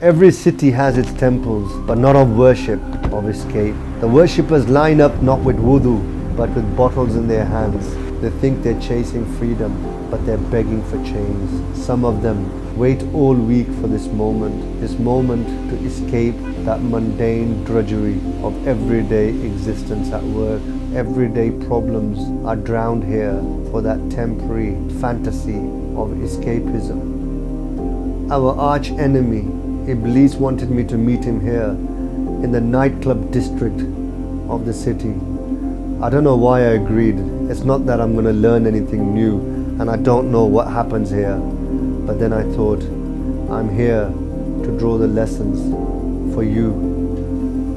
Every city has its temples, but not of worship, of escape. The worshippers line up not with wudu, but with bottles in their hands. They think they're chasing freedom, but they're begging for chains. Some of them wait all week for this moment to escape that mundane drudgery of everyday existence at work. Everyday problems are drowned here for that temporary fantasy of escapism. Our arch enemy, Iblis, wanted me to meet him here in the nightclub district of the city. I don't know why I agreed. It's not that I'm going to learn anything new, and I don't know what happens here. But then I thought, I'm here to draw the lessons for you,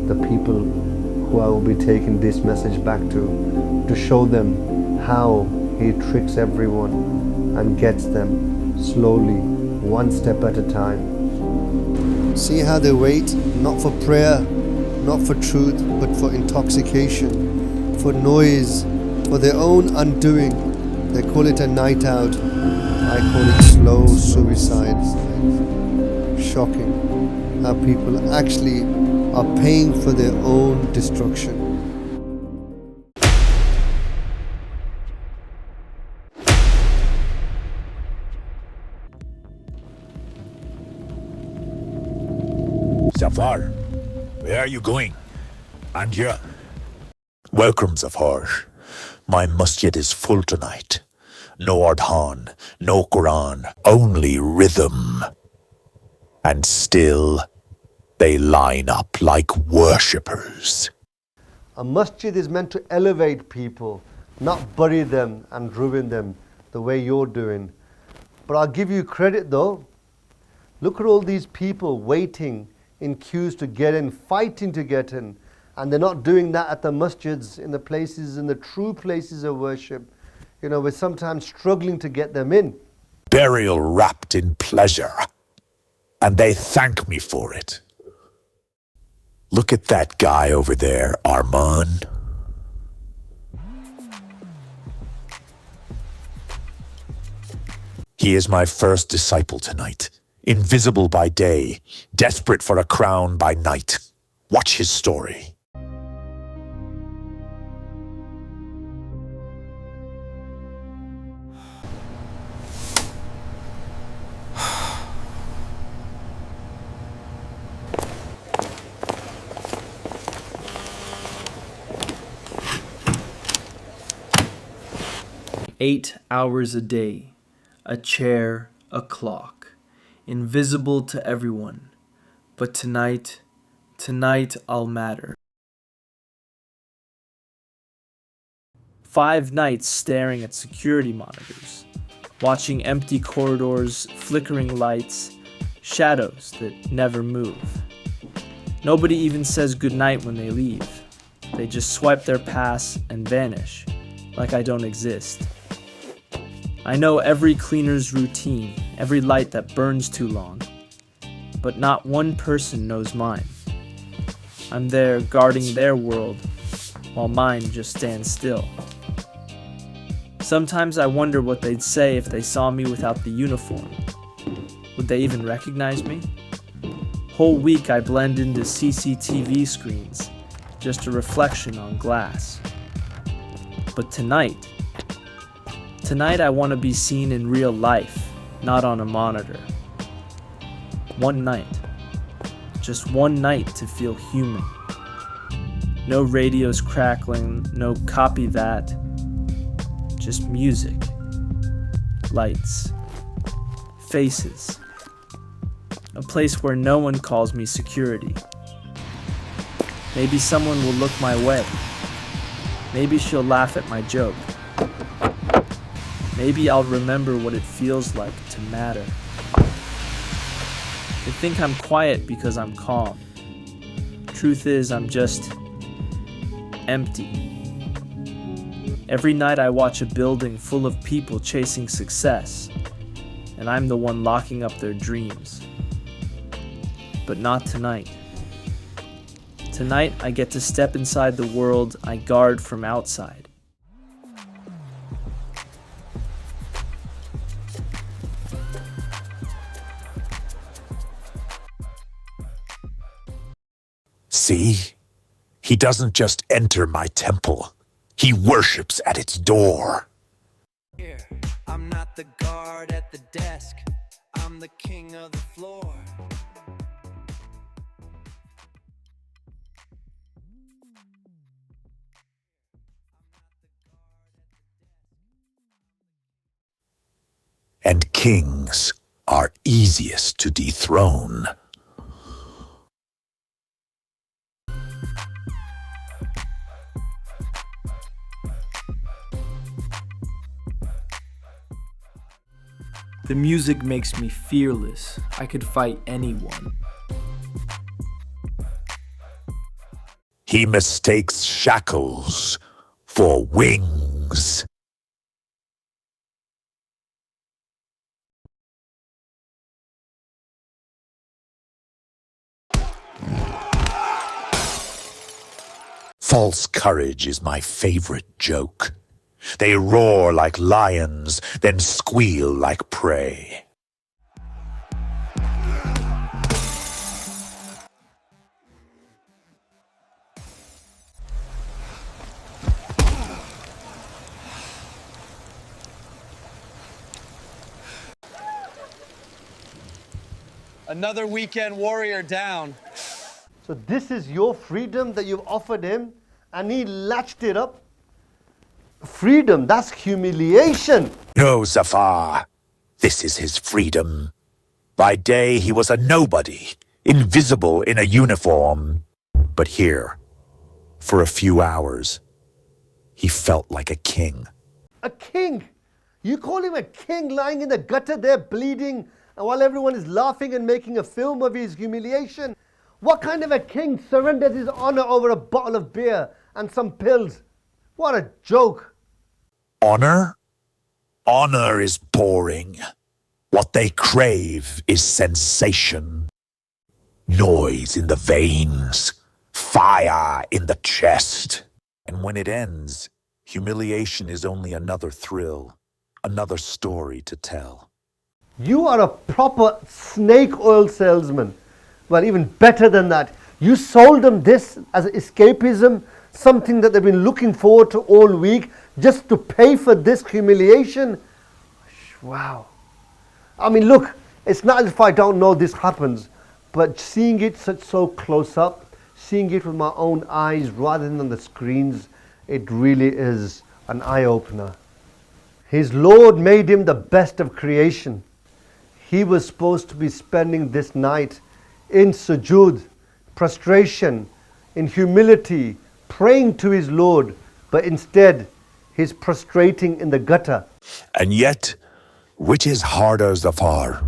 the people who I will be taking this message back to show them how he tricks everyone and gets them slowly, one step at a time. See how they wait, not for prayer, not for truth, but for intoxication, for noise, for their own undoing. They call it a night out. I call it slow suicide. Shocking how people actually are paying for their own destruction. Zafar, where are you going? And you? Welcome, Zafar. My masjid is full tonight. No adhan, no Quran, only rhythm. And still, they line up like worshippers. A masjid is meant to elevate people, not bury them and ruin them the way you're doing. But I'll give you credit though. Look at all these people waiting in queues to get in, fighting to get in. And they're not doing that at the masjids, in the true places of worship. You know, we're sometimes struggling to get them in. Burial wrapped in pleasure. And they thank me for it. Look at that guy over there, Arman. He is my first disciple tonight. Invisible by day, desperate for a crown by night. Watch his story. "8 hours a day, a chair, a clock. Invisible to everyone, but tonight I'll matter." 5 nights staring at security monitors, watching empty corridors, flickering lights, shadows that never move. Nobody even says goodnight when they leave. They just swipe their pass and vanish, like I don't exist. I know every cleaner's routine, every light that burns too long, but not one person knows mine. I'm there guarding their world, while mine just stands still. Sometimes I wonder what they'd say if they saw me without the uniform. Would they even recognize me? Whole week I blend into CCTV screens, just a reflection on glass. But tonight I want to be seen in real life, not on a monitor. One night. Just one night to feel human. No radios crackling, no copy that. Just music. Lights. Faces. A place where no one calls me security. Maybe someone will look my way. Maybe she'll laugh at my joke. Maybe I'll remember what it feels like to matter. They think I'm quiet because I'm calm. Truth is, I'm just empty. Every night I watch a building full of people chasing success, and I'm the one locking up their dreams. But not tonight. Tonight I get to step inside the world I guard from outside. See? He doesn't just enter my temple. He worships at its door. Here, I'm not the guard at the desk. I'm the king of the floor. And kings are easiest to dethrone. The music makes me fearless. I could fight anyone. He mistakes shackles for wings. False courage is my favorite joke. They roar like lions, then squeal like prey. Another weekend warrior down. So this is your freedom that you've offered him, and he latched it up? Freedom, that's humiliation. No, Zafar. This is his freedom. By day, he was a nobody, invisible in a uniform. But here, for a few hours, he felt like a king. A king? You call him a king lying in the gutter there bleeding, and while everyone is laughing and making a film of his humiliation? What kind of a king surrenders his honor over a bottle of beer and some pills? What a joke. Honor? Honor is boring. What they crave is sensation. Noise in the veins, fire in the chest. And when it ends, humiliation is only another thrill, another story to tell. You are a proper snake oil salesman. Well, even better than that. You sold them this as escapism, something that they've been looking forward to all week, just to pay for this humiliation. Wow. I mean, look, it's not as if I don't know this happens, but seeing it so close up, seeing it with my own eyes rather than on the screens, it really is an eye-opener. His Lord made him the best of creation. He was supposed to be spending this night in sujood, prostration, in humility, praying to his Lord, but instead he's prostrating in the gutter. And yet, which is harder, Zafar?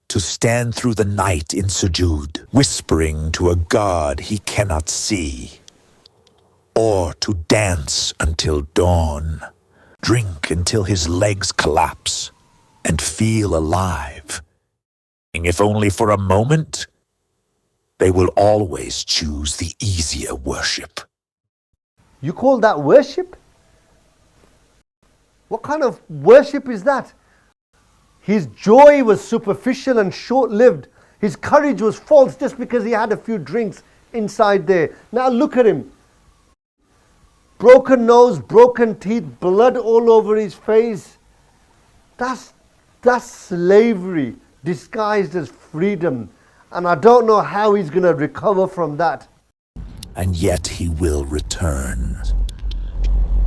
To stand through the night in sujood, whispering to a God he cannot see, or to dance until dawn, drink until his legs collapse, and feel alive. If only for a moment, they will always choose the easier worship. You call that worship? What kind of worship is that? His joy was superficial and short-lived. His courage was false just because he had a few drinks inside there. Now look at him. Broken nose, broken teeth, blood all over his face. That's slavery disguised as freedom. And I don't know how he's going to recover from that. And yet he will return.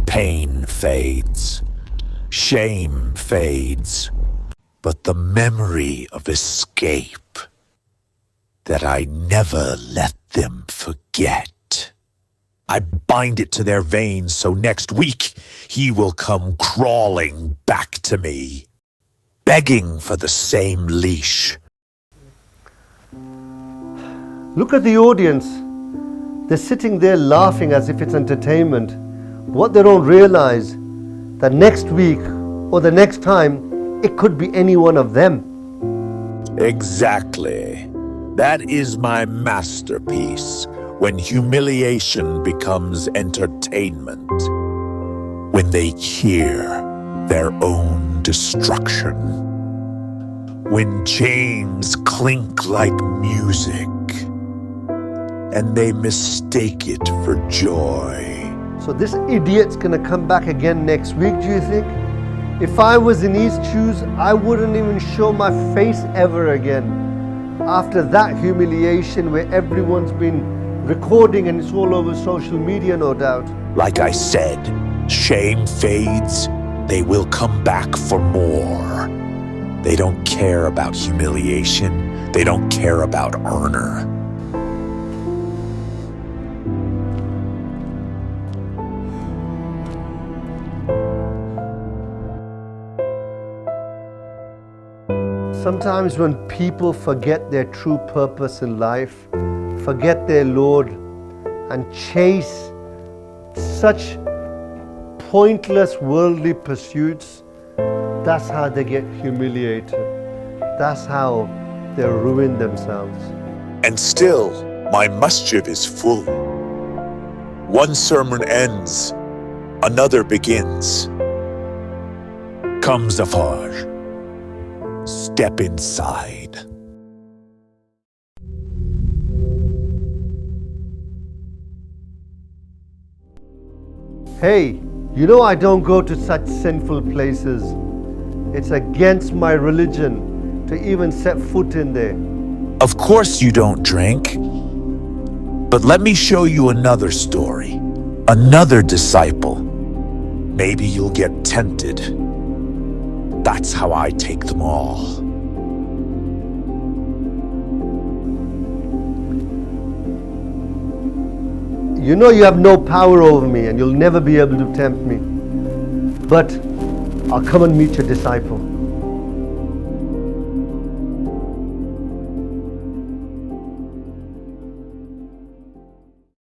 Pain fades. Shame fades. But the memory of escape, that I never let them forget. I bind it to their veins so next week he will come crawling back to me, begging for the same leash. Look at the audience. They're sitting there laughing as if it's entertainment. What they don't realize, that next week or the next time, it could be any one of them. Exactly. That is my masterpiece, when humiliation becomes entertainment. When they hear their own destruction. When chains clink like music. and they mistake it for joy. So this idiot's gonna come back again next week, do you think? If I was in his shoes, I wouldn't even show my face ever again. After that humiliation where everyone's been recording and it's all over social media, no doubt. Like I said, shame fades, they will come back for more. They don't care about humiliation, they don't care about honor. Sometimes when people forget their true purpose in life, forget their Lord, and chase such pointless worldly pursuits, that's how they get humiliated. That's how they ruin themselves. And still, my masjid is full. One sermon ends, another begins. Come, Zafar. Step inside. Hey, you know I don't go to such sinful places. It's against my religion to even set foot in there. Of course you don't drink. But let me show you another story. Another disciple. Maybe you'll get tempted. That's how I take them all. You know you have no power over me and you'll never be able to tempt me. But I'll come and meet your disciple.